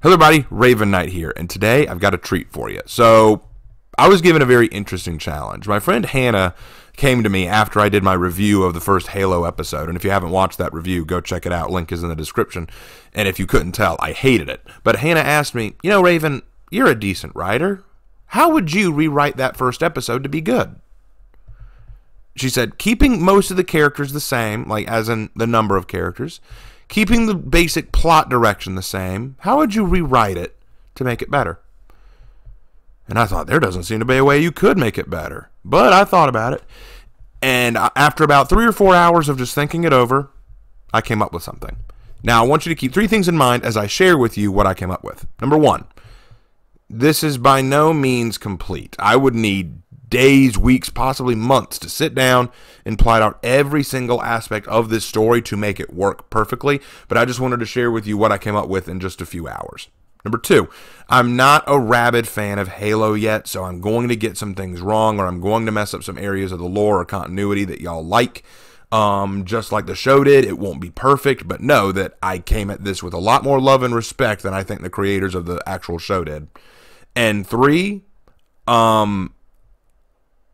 Hello everybody, Raven Knight here, and today I've got a treat for you. So, I was given a very interesting challenge. My friend Hannah came to me after I did my review of the first Halo episode, and if you haven't watched that review, go check it out. Link is in the description. And if you couldn't tell, I hated it. But Hannah asked me, Raven, you're a decent writer. How would you rewrite that first episode to be good? She said, keeping most of the characters the same, like as in the number of characters, keeping the basic plot direction the same, how would you rewrite it to make it better? And I thought, there doesn't seem to be a way you could make it better. But I thought about it, and after about 3 or 4 hours of just thinking it over, I came up with something. Now, I want you to keep 3 things in mind as I share with you what I came up with. Number 1, this is by no means complete. I would need days, weeks, possibly months to sit down and plot out every single aspect of this story to make it work perfectly, but I just wanted to share with you what I came up with in just a few hours. Number 2, I'm not a rabid fan of Halo yet, so I'm going to get some things wrong, or I'm going to mess up some areas of the lore or continuity that y'all like. Just like the show did, it won't be perfect, but know that I came at this with a lot more love and respect than I think the creators of the actual show did. And 3,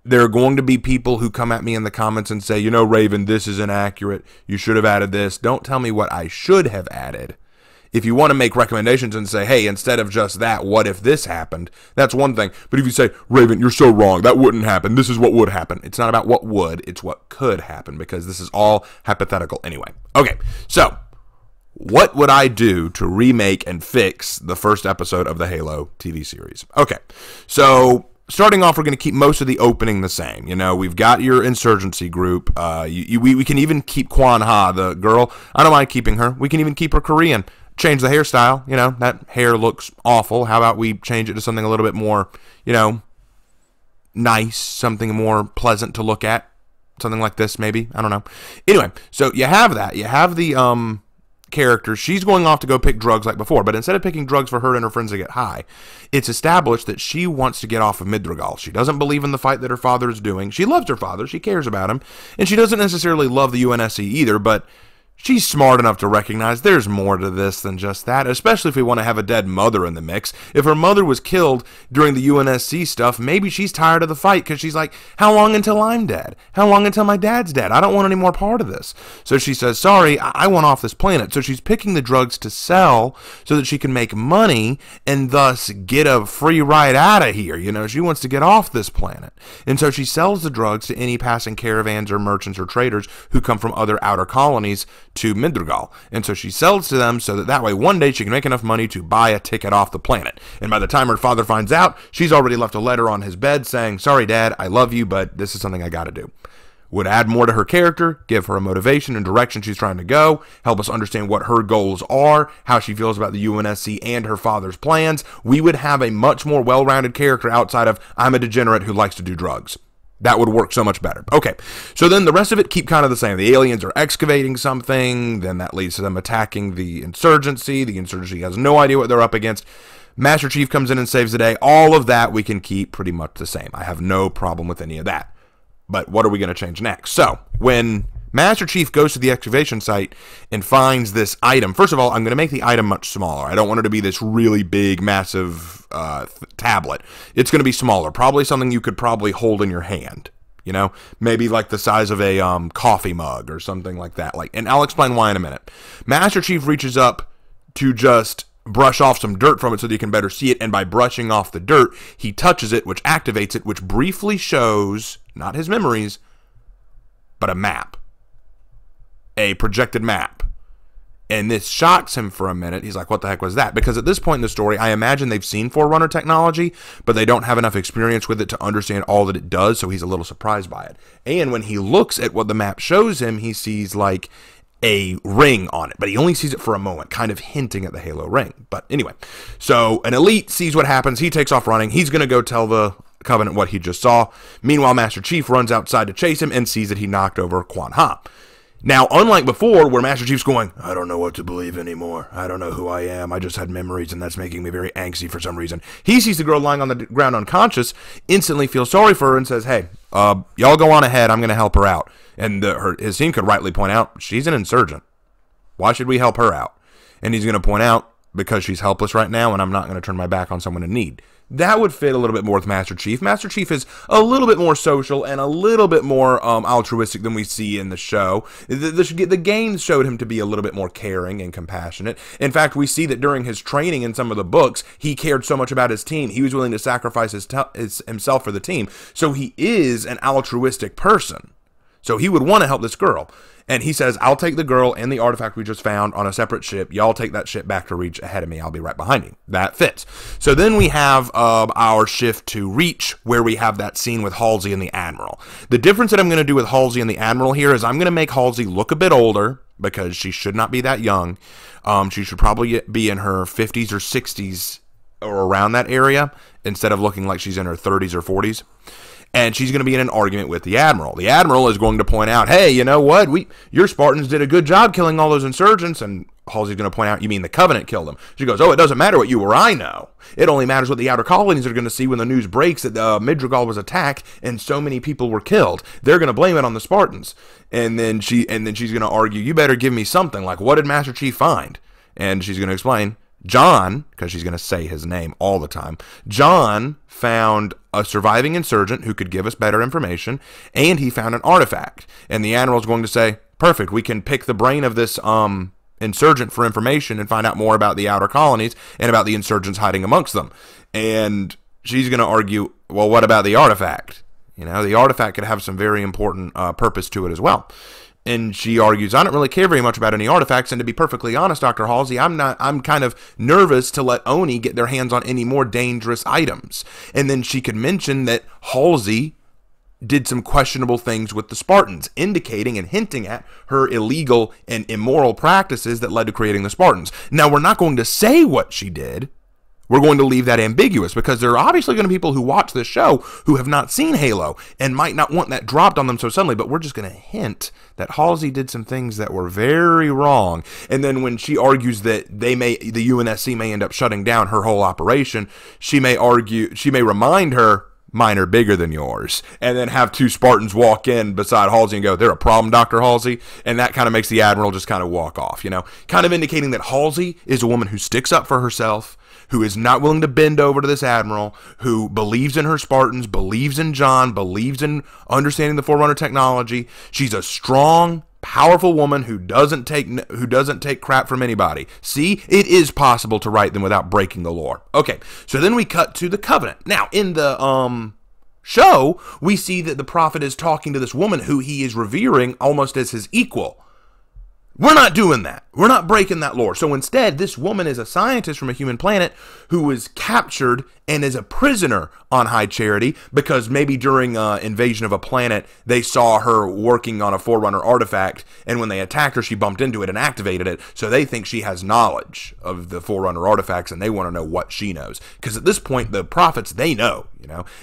there are going to be people who come at me in the comments and say, Raven, this is inaccurate. You should have added this. Don't tell me what I should have added. If you want to make recommendations and say, hey, instead of just that, what if this happened? That's one thing. But if you say, Raven, you're so wrong. That wouldn't happen. This is what would happen. It's not about what would. It's what could happen, because this is all hypothetical anyway. Okay, so what would I do to remake and fix the first episode of the Halo TV series? Okay, so starting off, we're going to keep most of the opening the same. We've got your insurgency group. We can even keep Kwan Ha, the girl. I don't mind keeping her. We can even keep her Korean. Change the hairstyle. That hair looks awful. How about we change it to something a little bit more, nice, something more pleasant to look at. Something like this, maybe. I don't know. Anyway, so you have that. You have the character. She's going off to go pick drugs like before, but instead of picking drugs for her and her friends to get high, it's established that she wants to get off of Midrigal. She doesn't believe in the fight that her father is doing. She loves her father. She cares about him, and she doesn't necessarily love the UNSC either, but she's smart enough to recognize there's more to this than just that, especially if we want to have a dead mother in the mix. If her mother was killed during the UNSC stuff, maybe she's tired of the fight because she's like, how long until I'm dead? How long until my dad's dead? I don't want any more part of this. So she says, sorry, I want off this planet. So she's picking the drugs to sell so that she can make money and thus get a free ride out of here. She wants to get off this planet. And so she sells the drugs to any passing caravans or merchants or traders who come from other outer colonies to Midrigal. And so she sells to them so that way one day she can make enough money to buy a ticket off the planet. And by the time her father finds out, she's already left a letter on his bed saying, sorry dad, I love you, but this is something I gotta do. Would add more to her character, give her a motivation and direction she's trying to go, help us understand what her goals are, how she feels about the UNSC and her father's plans. We would have a much more well-rounded character outside of, I'm a degenerate who likes to do drugs. That would work so much better. Okay, so then the rest of it keep kind of the same. The aliens are excavating something, then that leads to them attacking the insurgency. The insurgency has no idea what they're up against. Master Chief comes in and saves the day. All of that we can keep pretty much the same. I have no problem with any of that. But what are we going to change next? So, when Master Chief goes to the excavation site and finds this item. First of all, I'm going to make the item much smaller. I don't want it to be this really big, massive tablet. It's going to be smaller. Probably something you could probably hold in your hand. Maybe like the size of a coffee mug or something like that. And I'll explain why in a minute. Master Chief reaches up to just brush off some dirt from it so that you can better see it, and by brushing off the dirt, he touches it, which activates it, which briefly shows, not his memories, but a map. A projected map. And this shocks him for a minute. He's like, what the heck was that? Because at this point in the story, I imagine they've seen Forerunner technology, but they don't have enough experience with it to understand all that it does, so he's a little surprised by it. And when he looks at what the map shows him, he sees like a ring on it, but he only sees it for a moment, kind of hinting at the Halo ring. But anyway, so an elite sees what happens. He takes off running. He's going to go tell the Covenant what he just saw. Meanwhile, Master Chief runs outside to chase him and sees that he knocked over Kwan Ha. Now, unlike before, where Master Chief's going, I don't know what to believe anymore. I don't know who I am. I just had memories, and that's making me very angsty for some reason. He sees the girl lying on the ground unconscious, instantly feels sorry for her, and says, hey, y'all go on ahead. I'm going to help her out. And his team could rightly point out, she's an insurgent. Why should we help her out? And he's going to point out, because she's helpless right now, and I'm not going to turn my back on someone in need. That would fit a little bit more with Master Chief. Master Chief is a little bit more social and a little bit more altruistic than we see in the show. The games showed him to be a little bit more caring and compassionate. In fact, we see that during his training in some of the books, he cared so much about his team, he was willing to sacrifice himself for the team. So he is an altruistic person. So he would want to help this girl. And he says, I'll take the girl and the artifact we just found on a separate ship. Y'all take that ship back to Reach ahead of me. I'll be right behind you. That fits. So then we have our shift to Reach, where we have that scene with Halsey and the Admiral. The difference that I'm going to do with Halsey and the Admiral here is I'm going to make Halsey look a bit older, because she should not be that young. She should probably be in her 50s or 60s or around that area, instead of looking like she's in her 30s or 40s. And she's going to be in an argument with the Admiral. The Admiral is going to point out, hey, you know what? Your Spartans did a good job killing all those insurgents. And Halsey's going to point out, you mean the Covenant killed them? She goes, oh, it doesn't matter what you or I know. It only matters what the outer colonies are going to see when the news breaks that Midrigal was attacked and so many people were killed. They're going to blame it on the Spartans. And then she's going to argue, you better give me something. Like, what did Master Chief find? And she's going to explain, John, because she's going to say his name all the time, John found a surviving insurgent who could give us better information, and he found an artifact. And the Admiral's going to say, perfect, we can pick the brain of this insurgent for information and find out more about the outer colonies and about the insurgents hiding amongst them. And she's going to argue, well, what about the artifact? You know, the artifact could have some very important purpose to it as well. And she argues, I don't really care very much about any artifacts, and to be perfectly honest, Dr. Halsey, I'm kind of nervous to let Oni get their hands on any more dangerous items. And then she could mention that Halsey did some questionable things with the Spartans, indicating and hinting at her illegal and immoral practices that led to creating the Spartans. Now, we're not going to say what she did. We're going to leave that ambiguous, because there are obviously going to be people who watch this show who have not seen Halo and might not want that dropped on them so suddenly, but we're just going to hint that Halsey did some things that were very wrong. And then when she argues that the UNSC may end up shutting down her whole operation, she may remind her, mine are bigger than yours, and then have two Spartans walk in beside Halsey and go, they're a problem, Dr. Halsey, and that kind of makes the Admiral just kind of walk off, you know, kind of indicating that Halsey is a woman who sticks up for herself, who is not willing to bend over to this Admiral, who believes in her Spartans, believes in John, believes in understanding the Forerunner technology. She's a strong, powerful woman who doesn't take crap from anybody. See, it is possible to write them without breaking the lore. Okay, so then we cut to the Covenant. Now, in the show, we see that the Prophet is talking to this woman who he is revering almost as his equal. We're not doing that. We're not breaking that lore. So instead, this woman is a scientist from a human planet who was captured and is a prisoner on High Charity because maybe during invasion of a planet, they saw her working on a Forerunner artifact, and when they attacked her, she bumped into it and activated it. So they think she has knowledge of the Forerunner artifacts, and they want to know what she knows. Because at this point, the prophets, they know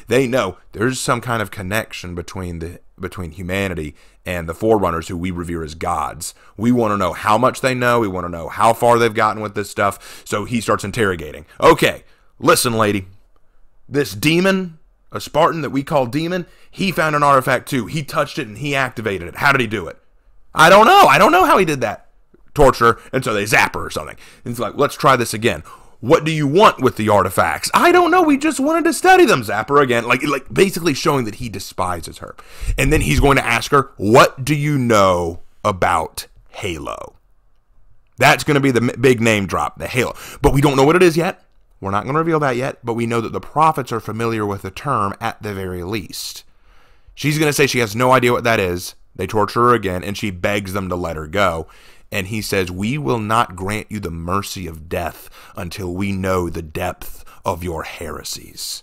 there's some kind of connection between humanity and the Forerunners, who we revere as gods. We want to know how much they know. We want to know how far they've gotten with this stuff. So he starts interrogating. Okay, listen, lady. This demon, a Spartan that we call Demon, he found an artifact too. He touched it and he activated it. How did he do it? I don't know. I don't know how he did that. Torture. And so they zap her or something. And it's like, let's try this again. What do you want with the artifacts? I don't know. We just wanted to study them. Zap her again. Like basically showing that he despises her. And then he's going to ask her, what do you know about Halo? That's going to be the big name drop, the Halo. But we don't know what it is yet. We're not going to reveal that yet. But we know that the prophets are familiar with the term at the very least. She's going to say she has no idea what that is. They torture her again, and she begs them to let her go. And he says, we will not grant you the mercy of death until we know the depth of your heresies.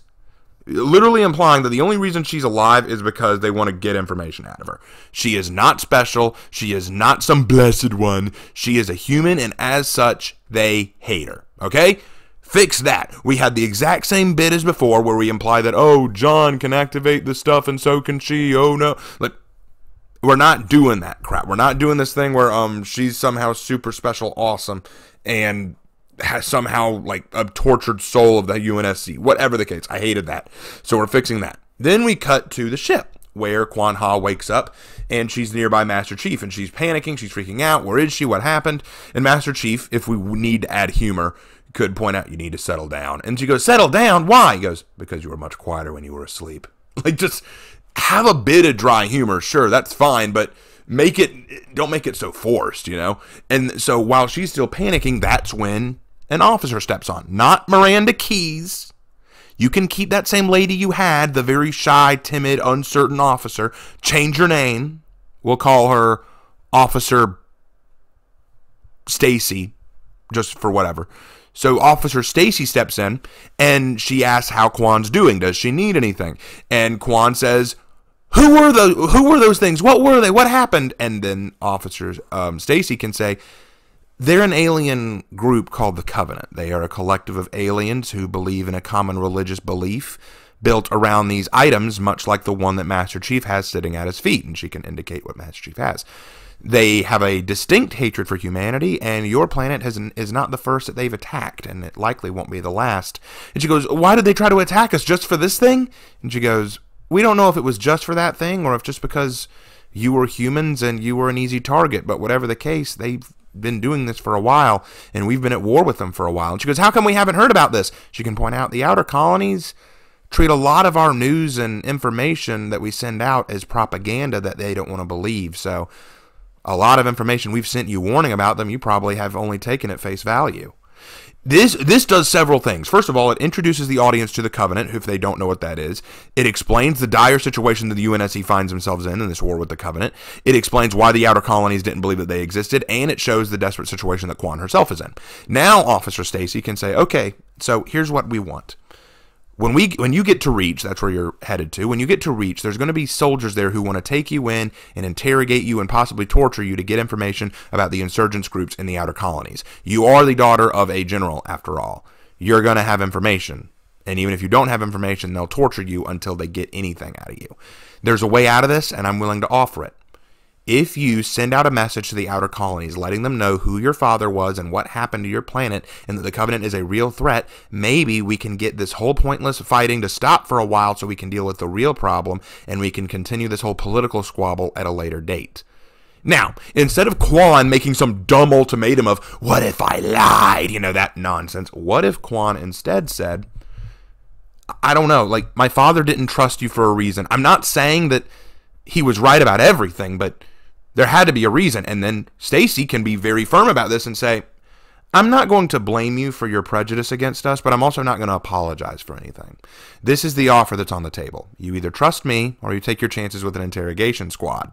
Literally implying that the only reason she's alive is because they want to get information out of her. She is not special. She is not some blessed one. She is a human, and as such, they hate her. Okay? Fix that. We had the exact same bit as before where we imply that, oh, John can activate this stuff and so can she. Oh, no. Like, we're not doing that crap. We're not doing this thing where she's somehow super special awesome and has somehow like a tortured soul of the UNSC. Whatever the case. I hated that. So we're fixing that. Then we cut to the ship where Kwan Ha wakes up and she's nearby Master Chief and she's panicking. She's freaking out. Where is she? What happened? And Master Chief, if we need to add humor, could point out, you need to settle down. And she goes, settle down? Why? He goes, because you were much quieter when you were asleep. Like, just have a bit of dry humor. Sure, that's fine, but don't make it so forced, you know? And so while she's still panicking, that's when an officer steps on. Not Miranda Keyes. You can keep that same lady you had, the very shy, timid, uncertain officer. Change her name. We'll call her Officer Stacy, just for whatever. So Officer Stacy steps in, and she asks how Kwan's doing. Does she need anything? And Kwan says, Who were those things? What were they? What happened? And then Officer Stacy can say, they're an alien group called the Covenant. They are a collective of aliens who believe in a common religious belief built around these items, much like the one that Master Chief has sitting at his feet. And she can indicate what Master Chief has. They have a distinct hatred for humanity, and your planet is not the first that they've attacked, and it likely won't be the last. And she goes, why did they try to attack us? Just for this thing? And she goes, we don't know if it was just for that thing, or if just because you were humans and you were an easy target, but whatever the case, they've been doing this for a while, and we've been at war with them for a while. And she goes, how come we haven't heard about this? She can point out the outer colonies treat a lot of our news and information that we send out as propaganda that they don't want to believe, so a lot of information we've sent you warning about them, you probably have only taken at face value. This does several things. First of all, it introduces the audience to the Covenant, if they don't know what that is. It explains the dire situation that the UNSC finds themselves in this war with the Covenant. It explains why the outer colonies didn't believe that they existed, and it shows the desperate situation that Kwan herself is in. Now, Officer Stacy can say, okay, so here's what we want. When you get to Reach, that's where you're headed to, when you get to Reach, there's going to be soldiers there who want to take you in and interrogate you and possibly torture you to get information about the insurgents groups in the outer colonies. You are the daughter of a general, after all. You're going to have information. And even if you don't have information, they'll torture you until they get anything out of you. There's a way out of this, and I'm willing to offer it. If you send out a message to the outer colonies letting them know who your father was and what happened to your planet and that the Covenant is a real threat, maybe we can get this whole pointless fighting to stop for a while so we can deal with the real problem and we can continue this whole political squabble at a later date. Now, instead of Kwan making some dumb ultimatum of, what if I lied? You know, that nonsense. What if Kwan instead said, I don't know, like, my father didn't trust you for a reason. I'm not saying that he was right about everything, but there had to be a reason. And then Stacy can be very firm about this and say, I'm not going to blame you for your prejudice against us, but I'm also not going to apologize for anything. This is the offer that's on the table. You either trust me or you take your chances with an interrogation squad.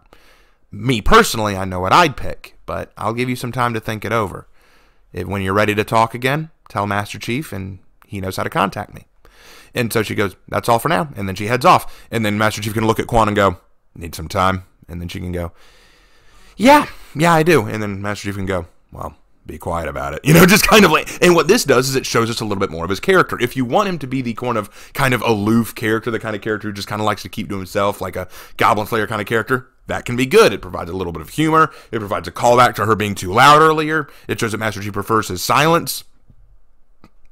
Me personally, I know what I'd pick, but I'll give you some time to think it over. When you're ready to talk again, tell Master Chief and he knows how to contact me. And so she goes, that's all for now. And then she heads off. And then Master Chief can look at Kwan and go, need some time? And then she can go, yeah, I do. And then Master Chief can go, well, be quiet about it. You know, just kind of like, and what this does is it shows us a little bit more of his character. If you want him to be the kind of aloof character, the kind of character who just kind of likes to keep to himself, like a Goblin Slayer kind of character, that can be good. It provides a little bit of humor. It provides a callback to her being too loud earlier. It shows that Master Chief prefers his silence.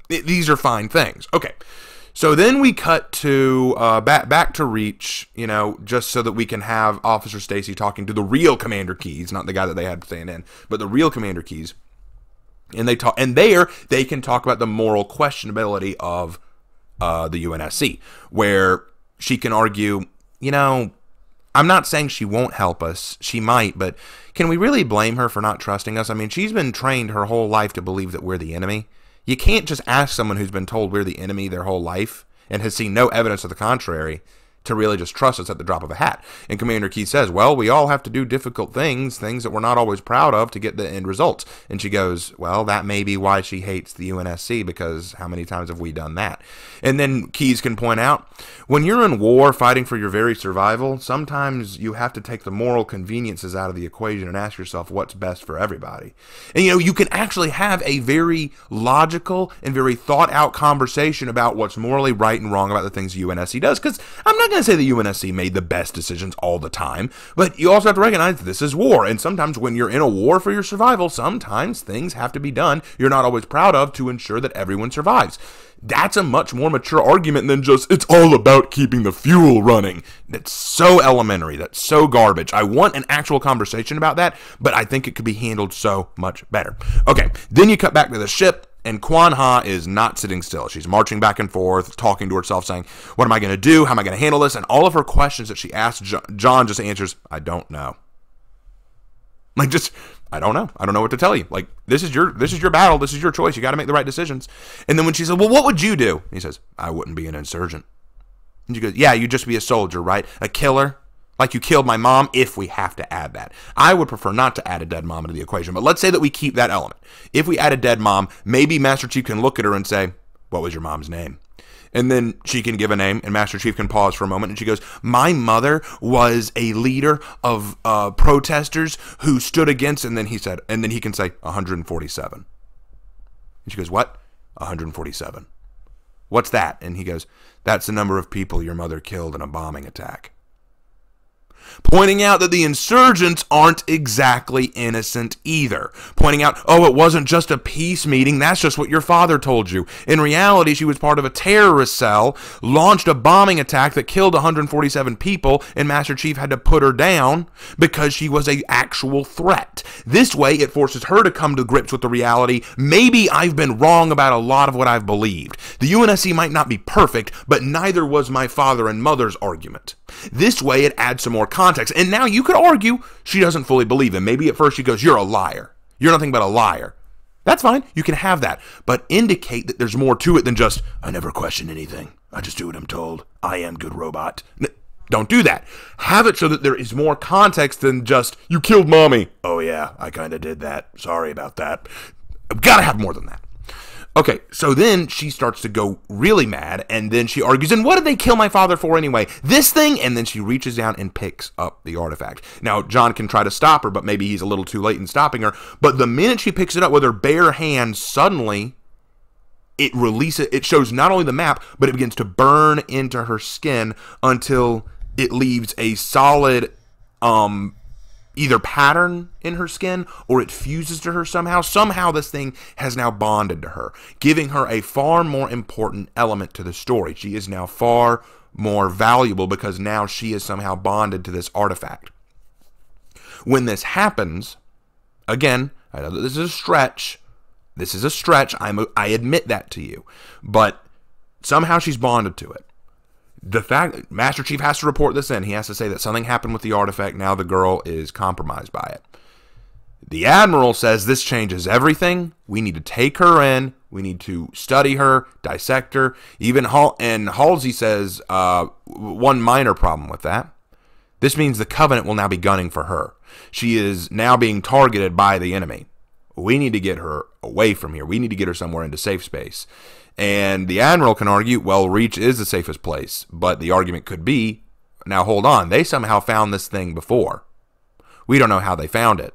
These are fine things. Okay. So then we cut to back to Reach, you know, just so that we can have Officer Stacy talking to the real Commander Keyes, not the guy that they had staying in, but the real Commander Keyes. And they talk, and there they can talk about the moral questionability of the UNSC, where she can argue, you know, I'm not saying she won't help us. She might, but can we really blame her for not trusting us? I mean, she's been trained her whole life to believe that we're the enemy. You can't just ask someone who's been told we're the enemy their whole life and has seen no evidence to the contrary to really just trust us at the drop of a hat. And Commander Keyes says, well, we all have to do difficult things that we're not always proud of to get the end results. And she goes, well, that may be why she hates the UNSC, because how many times have we done that? And then Keyes can point out, when you're in war fighting for your very survival, sometimes you have to take the moral conveniences out of the equation and ask yourself what's best for everybody. And, you know, you can actually have a very logical and very thought out conversation about what's morally right and wrong about the things the UNSC does, because I'm not going to say the UNSC made the best decisions all the time, but you also have to recognize this is war, and sometimes when you're in a war for your survival, sometimes things have to be done you're not always proud of to ensure that everyone survives. That's a much more mature argument than just, it's all about keeping the fuel running. That's so elementary. That's so garbage. I want an actual conversation about that, but I think it could be handled so much better. Okay, then you cut back to the ship, And Kwan Ha is not sitting still. She's marching back and forth, talking to herself, saying, what am I going to do? How am I going to handle this? And all of her questions that she asks, John just answers, I don't know. Like, just, I don't know. I don't know what to tell you. Like, this is your battle. This is your choice. You got to make the right decisions. And then when she said, well, what would you do? He says, I wouldn't be an insurgent. And she goes, yeah, you'd just be a soldier, right? A killer? Like you killed my mom, if we have to add that. I would prefer not to add a dead mom into the equation, but let's say that we keep that element. If we add a dead mom, maybe Master Chief can look at her and say, what was your mom's name? And then she can give a name, and Master Chief can pause for a moment, and she goes, my mother was a leader of protesters who stood against, and then he can say, 147. And she goes, what? 147. What's that? And he goes, that's the number of people your mother killed in a bombing attack. Pointing out that the insurgents aren't exactly innocent either. Pointing out, oh, it wasn't just a peace meeting, that's just what your father told you. In reality, she was part of a terrorist cell, launched a bombing attack that killed 147 people, and Master Chief had to put her down because she was an actual threat. This way, it forces her to come to grips with the reality, maybe I've been wrong about a lot of what I've believed. The UNSC might not be perfect, but neither was my father and mother's argument. This way, it adds some more context. And now you could argue she doesn't fully believe him. Maybe at first she goes, you're a liar. You're nothing but a liar. That's fine. You can have that. But indicate that there's more to it than just, I never question anything. I just do what I'm told. I am good robot. Don't do that. Have it so that there is more context than just, you killed mommy. Oh yeah, I kind of did that. Sorry about that. I've got to have more than that. Okay, so then she starts to go really mad, and then she argues, and what did they kill my father for anyway? This thing? And then she reaches down and picks up the artifact. Now, John can try to stop her, but maybe he's a little too late in stopping her. But the minute she picks it up with her bare hands, suddenly it releases, it shows not only the map, but it begins to burn into her skin until it leaves a solid, either pattern in her skin or it fuses to her somehow. Somehow this thing has now bonded to her, giving her a far more important element to the story. She is now far more valuable because now she is somehow bonded to this artifact. When this happens, again, I know that this is a stretch. This is a stretch. I admit that to you. But somehow she's bonded to it. The fact that Master Chief has to report this in, he has to say that something happened with the artifact, now the girl is compromised by it. The Admiral says this changes everything. We need to take her in. We need to study her, dissect her. Even Halsey says one minor problem with that. This means the Covenant will now be gunning for her. She is now being targeted by the enemy. We need to get her away from here. We need to get her somewhere into safe space. And the Admiral can argue, well, Reach is the safest place. But the argument could be, now hold on, they somehow found this thing before. We don't know how they found it.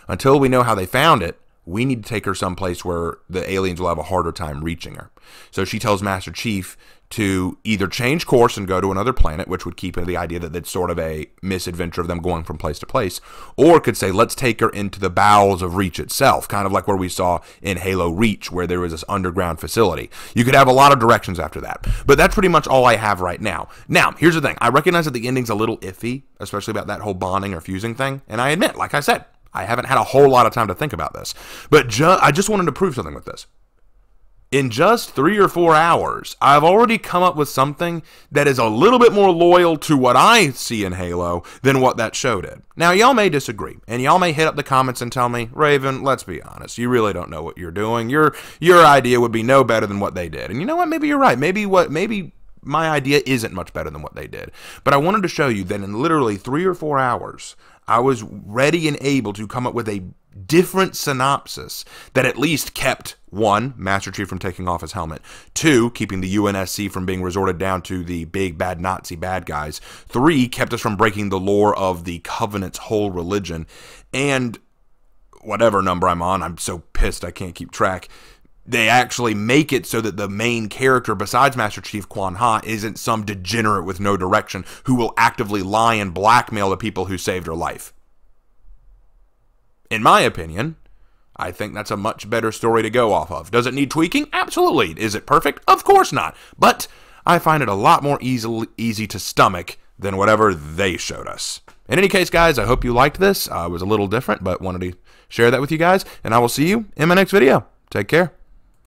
Until we know how they found it, we need to take her someplace where the aliens will have a harder time reaching her. So she tells Master Chief to either change course and go to another planet, which would keep the idea that it's sort of a misadventure of them going from place to place, or could say, let's take her into the bowels of Reach itself, kind of like where we saw in Halo Reach, where there was this underground facility. You could have a lot of directions after that, but that's pretty much all I have right now. Now, here's the thing. I recognize that the ending's a little iffy, especially about that whole bonding or fusing thing, and I admit, like I said, I haven't had a whole lot of time to think about this, but I just wanted to prove something with this. In just 3 or 4 hours, I've already come up with something that is a little bit more loyal to what I see in Halo than what that show did. Now, y'all may disagree, and y'all may hit up the comments and tell me, Raven, let's be honest, you really don't know what you're doing. Your idea would be no better than what they did. And you know what? Maybe you're right. Maybe my idea isn't much better than what they did. But I wanted to show you that in literally 3 or 4 hours, I was ready and able to come up with a different synopsis that at least kept, 1, Master Chief from taking off his helmet, 2, keeping the UNSC from being resorted down to the big bad Nazi bad guys, 3, kept us from breaking the lore of the Covenant's whole religion, and whatever number I'm on, I'm so pissed I can't keep track, they actually make it so that the main character besides Master Chief Kwan Ha isn't some degenerate with no direction who will actively lie and blackmail the people who saved her life. In my opinion, I think that's a much better story to go off of. Does it need tweaking? Absolutely. Is it perfect? Of course not. But I find it a lot more easy to stomach than whatever they showed us. In any case, guys, I hope you liked this. It was a little different, but wanted to share that with you guys. And I will see you in my next video. Take care.